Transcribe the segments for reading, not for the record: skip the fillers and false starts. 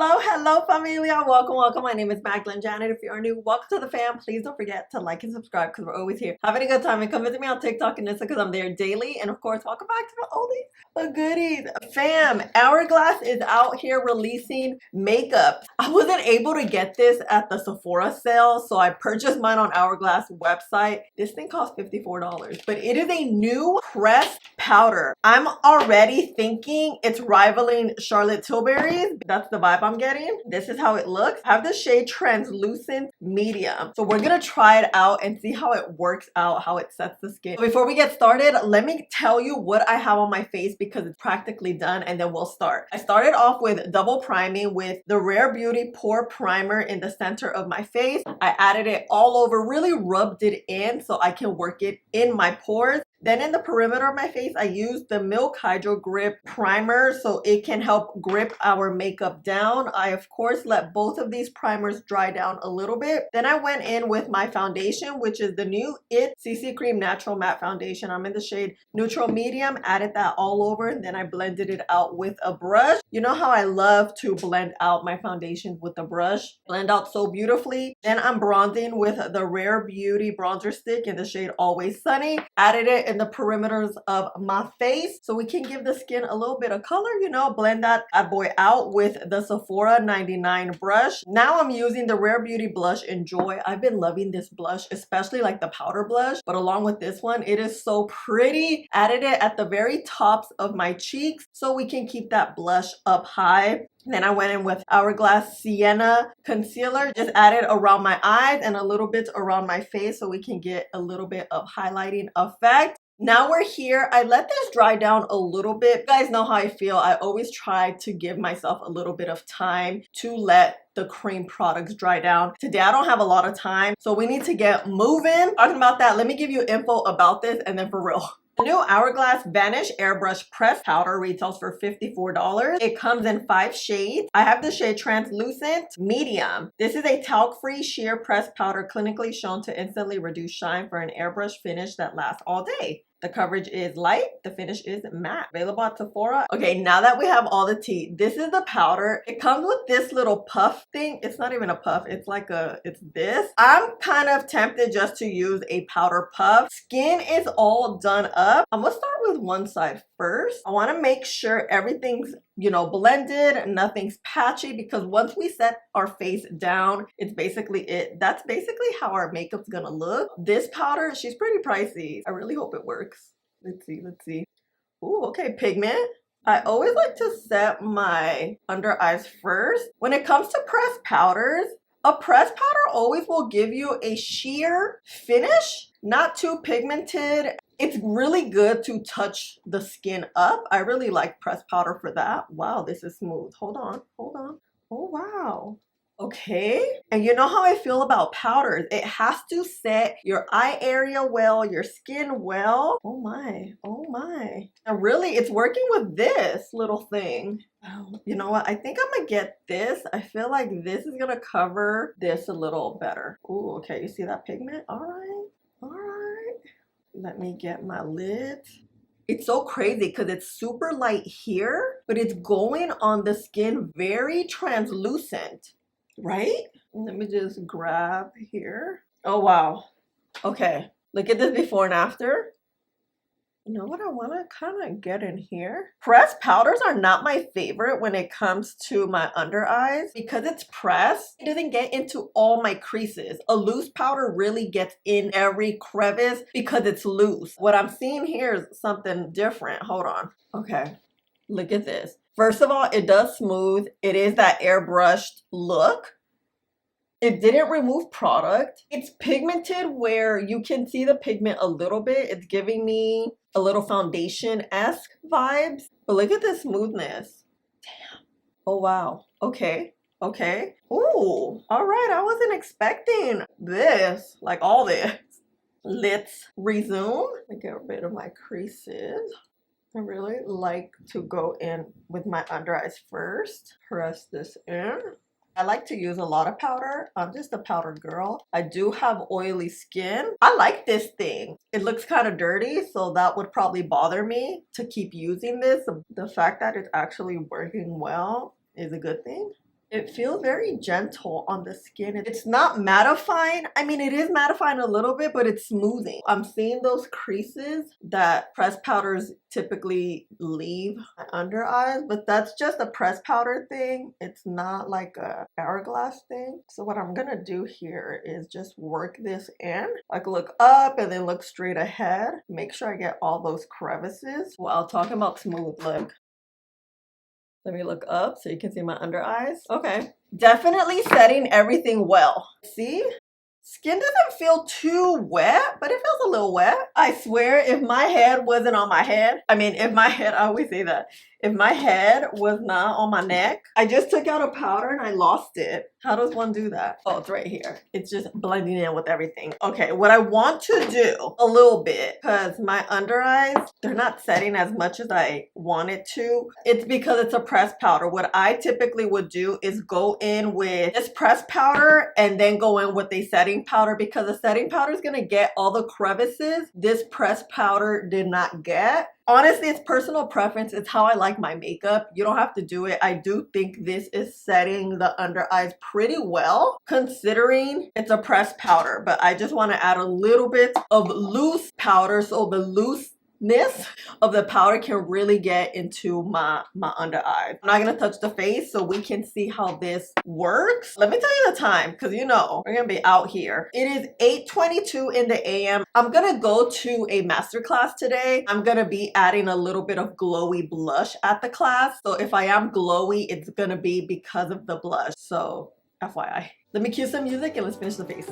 Hello, familia. Welcome. My name is MagdalineJanet. If you are new, welcome to the fam. Please don't forget to like and subscribe because we're always here having a good time. And come visit me on TikTok and Insta because I'm there daily. And of course, welcome back to the oldies, the goodies. Fam, Hourglass is out here releasing makeup. I wasn't able to get this at the Sephora sale, so I purchased mine on Hourglass website. This thing cost $54, but it is a new pressed powder. I'm already thinking it's rivaling Charlotte Tilbury's. That's the vibe I'm getting. This is how it looks. I have the shade Translucent Medium. So we're gonna try it out and see how it works out, how it sets the skin. Before we get started, let me tell you what I have on my face because it's practically done, and then we'll start. I started off with double priming with the Rare Beauty Pore Primer in the center of my face. I added it all over, really rubbed it in so I can work it in my pores. Then in the perimeter of my face, I used the Milk Hydro Grip Primer so it can help grip our makeup down. I, of course, let both of these primers dry down a little bit. Then I went in with my foundation, which is the new IT CC Cream Natural Matte Foundation. I'm in the shade Neutral Medium. Added that all over, and then I blended it out with a brush. You know how I love to blend out my foundations with a brush. Blend out so beautifully. Then I'm bronzing with the Rare Beauty Bronzer Stick in the shade Always Sunny. Added it in the perimeters of my face so we can give the skin a little bit of color, you know. Blend that bad boy out with the Sephora 99 brush. Now I'm using the Rare Beauty blush Enjoy. I've been loving this blush, especially like the powder blush, but along with this one, it is so pretty. Added it at the very tops of my cheeks so we can keep that blush up high. Then I went in with Hourglass Sienna Concealer, just added around my eyes and a little bit around my face so we can get a little bit of highlighting effect. Now we're here. I let this dry down a little bit. You guys know how I feel. I always try to give myself a little bit of time to let the cream products dry down. Today I don't have a lot of time, so we need to get moving. Talking about that, let me give you info about this and then for real. The new Hourglass Vanish Airbrush Press Powder retails for $54. It comes in 5 shades. I have the shade Translucent Medium. This is a talc-free sheer press powder clinically shown to instantly reduce shine for an airbrush finish that lasts all day. The coverage is light. The finish is matte. Available at Sephora. Okay, now that we have all the tea, this is the powder. It comes with this little puff thing. It's not even a puff. It's like it's this. I'm kind of tempted just to use a powder puff. Skin is all done up. I'm gonna start with one side first. I want to make sure everything's, you know, blended, nothing's patchy, because once we set our face down, it's basically it. That's basically how our makeup's gonna look. This powder, she's pretty pricey. I really hope it works. Let's see. Ooh, okay, pigment. I always like to set my under eyes first. When it comes to pressed powders, a pressed powder always will give you a sheer finish, not too pigmented. It's really good to touch the skin up. I really like pressed powder for that. Wow, this is smooth. Hold on. Oh, wow. Okay. And you know how I feel about powders. It has to set your eye area well, your skin well. Oh my. And really, it's working with this little thing. You know what? I think I'm gonna get this. I feel like this is gonna cover this a little better. Ooh, okay. You see that pigment? All right. Let me get my lid. It's so crazy because it's super light here, but it's going on the skin very translucent, right? Let me just grab here. Oh, wow. Okay, look at this before and after. You know what I want to kind of get in here? Pressed powders are not my favorite when it comes to my under eyes because it's pressed. It doesn't get into all my creases. A loose powder really gets in every crevice because it's loose. What I'm seeing here is something different. Hold on. Okay, look at this. First of all, it does smooth. It is that airbrushed look. It didn't remove product. It's pigmented where you can see the pigment a little bit. It's giving me a little foundation-esque vibes. But look at the smoothness. Damn. Oh, wow. Okay. Ooh. All right. I wasn't expecting this. Like all this. Let's resume. Let me get rid of my creases. I really like to go in with my under eyes first. Press this in. I like to use a lot of powder. I'm just a powder girl. I do have oily skin. I like this thing. It looks kind of dirty, so that would probably bother me to keep using this. The fact that it's actually working well is a good thing. It feels very gentle on the skin. It's not mattifying. I mean, it is mattifying a little bit, but it's smoothing. I'm seeing those creases that pressed powders typically leave my under eyes, but that's just a pressed powder thing. It's not like a Hourglass thing. So what I'm gonna do here is just work this in. Like look up and then look straight ahead. Make sure I get all those crevices while talking about smooth look. Let me look up so you can see my under eyes. Okay. Definitely setting everything well. See? Skin doesn't feel too wet, but it feels a little wet. I swear if my head wasn't on my head, I mean, if my head, I always say that, if my head was not on my neck, I just took out a powder and I lost it. How does one do that? Oh, it's right here. It's just blending in with everything. Okay, what I want to do a little bit, because my under eyes, they're not setting as much as I wanted to. It's because it's a pressed powder. What I typically would do is go in with this pressed powder and then go in with a setting powder, because the setting powder is going to get all the crevices this pressed powder did not get. Honestly, it's personal preference. It's how I like my makeup. You don't have to do it. I do think this is setting the under eyes pretty well, considering it's a pressed powder, but I just want to add a little bit of loose powder so the looseness of the powder can really get into my under eye. I'm not gonna touch the face so we can see how this works. Let me tell you the time, because you know we're gonna be out here. It is 8:22 in the AM. I'm gonna go to a masterclass today. I'm gonna be adding a little bit of glowy blush at the class. So if I am glowy, it's gonna be because of the blush. So FYI. Let me cue some music and let's finish the face.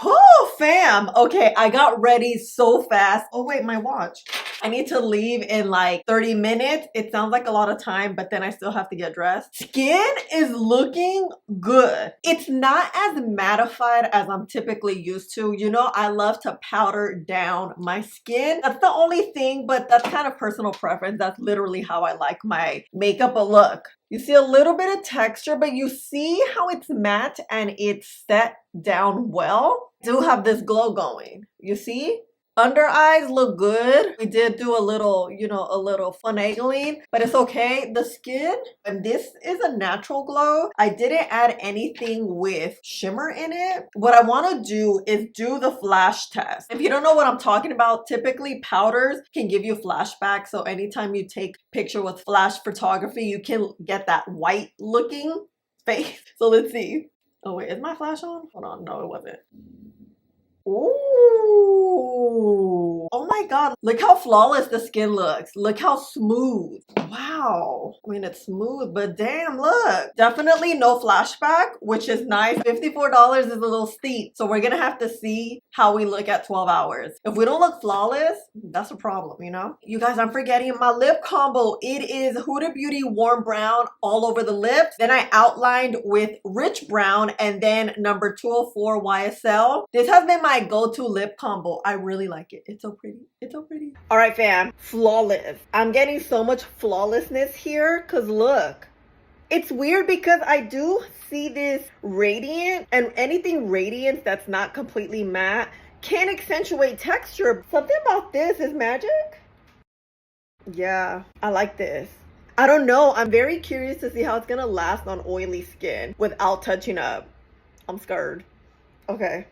Oh, fam. Okay, I got ready so fast. Oh, wait, my watch. I need to leave in like 30 minutes. It sounds like a lot of time, but then I still have to get dressed. Skin is looking good. It's not as mattified as I'm typically used to. You know, I love to powder down my skin. That's the only thing, but that's kind of personal preference. That's literally how I like my makeup. But look, you see a little bit of texture, but you see how it's matte and it's set down well. I do have this glow going. You see? Under eyes look good. We did do a little, you know, a little finagling, but it's okay. The skin, and this is a natural glow. I didn't add anything with shimmer in it. What I want to do is do the flash test. If you don't know what I'm talking about, typically powders can give you flashbacks. So anytime you take picture with flash photography, you can get that white looking face. So let's see. Oh wait, is my flash on? Hold on, no, it wasn't. Ooh. Oh my god, look how flawless the skin looks. Look how smooth. Wow. I mean, it's smooth, but damn, look. Definitely no flashback, which is nice. $54 is a little steep, so we're gonna have to see how we look at 12 hours. If we don't look flawless, that's a problem, you know? You guys, I'm forgetting my lip combo. It is Huda Beauty Warm Brown all over the lips. Then I outlined with Rich Brown and then number 204 YSL. This has been my go-to lip combo. I really like it. It's so pretty. It's so pretty. All right, fam. Flawless. I'm getting so much flawlessness here because look. It's weird because I do see this radiant, and anything radiant that's not completely matte can accentuate texture. Something about this is magic. Yeah, I like this. I don't know. I'm very curious to see how it's gonna last on oily skin without touching up. I'm scared. Okay.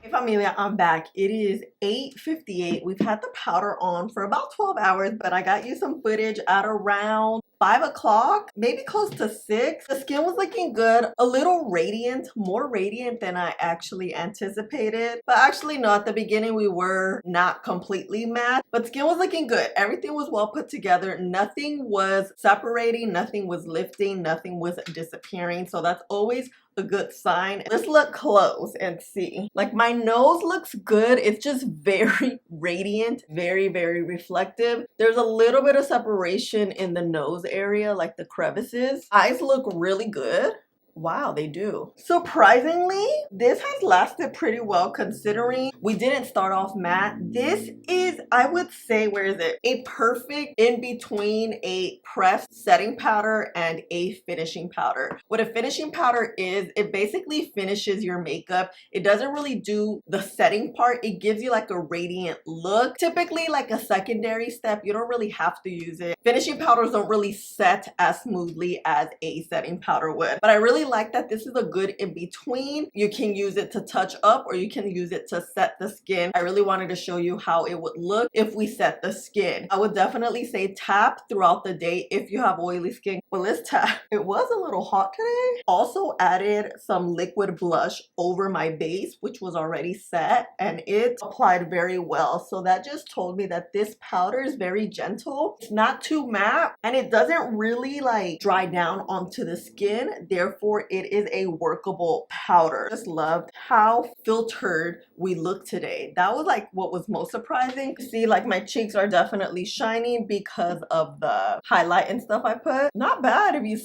Hey familia, I'm back. It is 8:58. We've had the powder on for about 12 hours, but I got you some footage at around 5 o'clock, maybe close to 6. The skin was looking good, a little radiant, more radiant than I actually anticipated. But actually, no, at the beginning we were not completely matte, but skin was looking good. Everything was well put together. Nothing was separating, nothing was lifting, nothing was disappearing. So that's always a good sign. Let's look close and see. Like my nose looks good. It's just very radiant, very, very reflective. There's a little bit of separation in the nose area, like the crevices. Eyes look really good. Wow, they do. Surprisingly, this has lasted pretty well considering we didn't start off matte. This is, I would say, where is it? A perfect in between a pressed setting powder and a finishing powder. What a finishing powder is, it basically finishes your makeup. It doesn't really do the setting part. It gives you like a radiant look. Typically like a secondary step, you don't really have to use it. Finishing powders don't really set as smoothly as a setting powder would. But I really like that this is a good in between. You can use it to touch up or you can use it to set the skin. I really wanted to show you how it would look if we set the skin. I would definitely say tap throughout the day if you have oily skin. Well, let's tap. It was a little hot today. Also added some liquid blush over my base, which was already set, and it applied very well. So that just told me that this powder is very gentle. It's not too matte and it doesn't really like dry down onto the skin. Therefore, it is a workable powder. Just loved how filtered we look today. That was like what was most surprising. See, like my cheeks are definitely shining because of the highlight and stuff I put. Not bad if you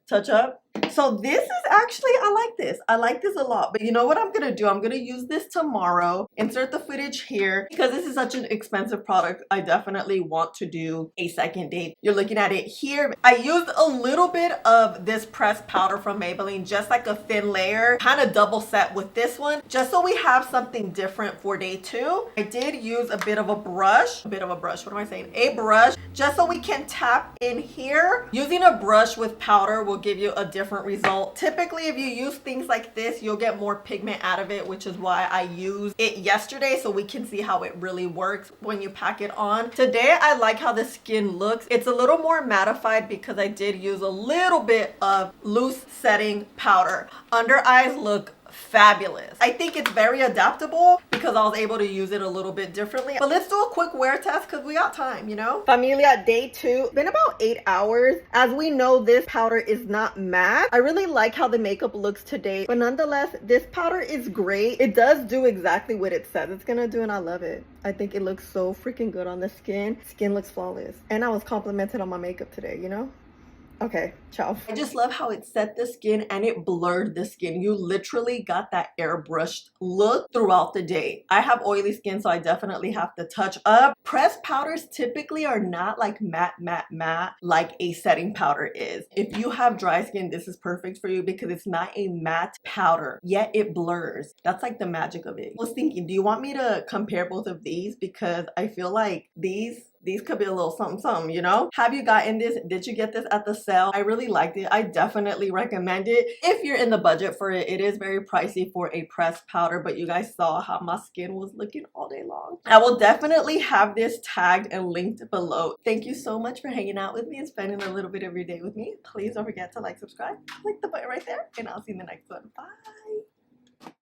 touch up. So this is actually, I like this a lot. But you know what I'm gonna do? I'm gonna use this tomorrow. Insert the footage here. Because this is such an expensive product, I definitely want to do a second date. You're looking at it here. I used a little bit of this pressed powder from Maybelline, just like a thin layer, kind of double set with this one, just so we have something different for day 2. I did use a bit of a brush, what am I saying? A brush, just so we can tap in here. Using a brush with powder will give you a different result. Typically, if you use things like this, you'll get more pigment out of it, which is why I used it yesterday so we can see how it really works when you pack it on. Today, I like how the skin looks. It's a little more mattified because I did use a little bit of loose setting powder. Under eyes look fabulous. I think it's very adaptable because I was able to use it a little bit differently. But let's do a quick wear test because we got time, you know? Familia, day 2. Been about 8 hours. As we know, this powder is not matte. I really like how the makeup looks today, but nonetheless, this powder is great. It does do exactly what it says it's gonna do, and I love it. I think it looks so freaking good on the skin. Skin looks flawless. And I was complimented on my makeup today, you know? Okay, ciao. I just love how it set the skin and it blurred the skin. You literally got that airbrushed look throughout the day. I have oily skin, so I definitely have to touch up. Pressed powders typically are not like matte like a setting powder is. If you have dry skin, this is perfect for you because it's not a matte powder, yet it blurs. That's like the magic of it. I was thinking, do you want me to compare both of these? Because I feel like these could be a little something, you know? Have you gotten this? Did you get this at the sale? I really liked it. I definitely recommend it. If you're in the budget for it, it is very pricey for a pressed powder, but you guys saw how my skin was looking all day long. I will definitely have this tagged and linked below. Thank you so much for hanging out with me and spending a little bit of your day with me. Please don't forget to like, subscribe, click the button right there, and I'll see you in the next one. Bye.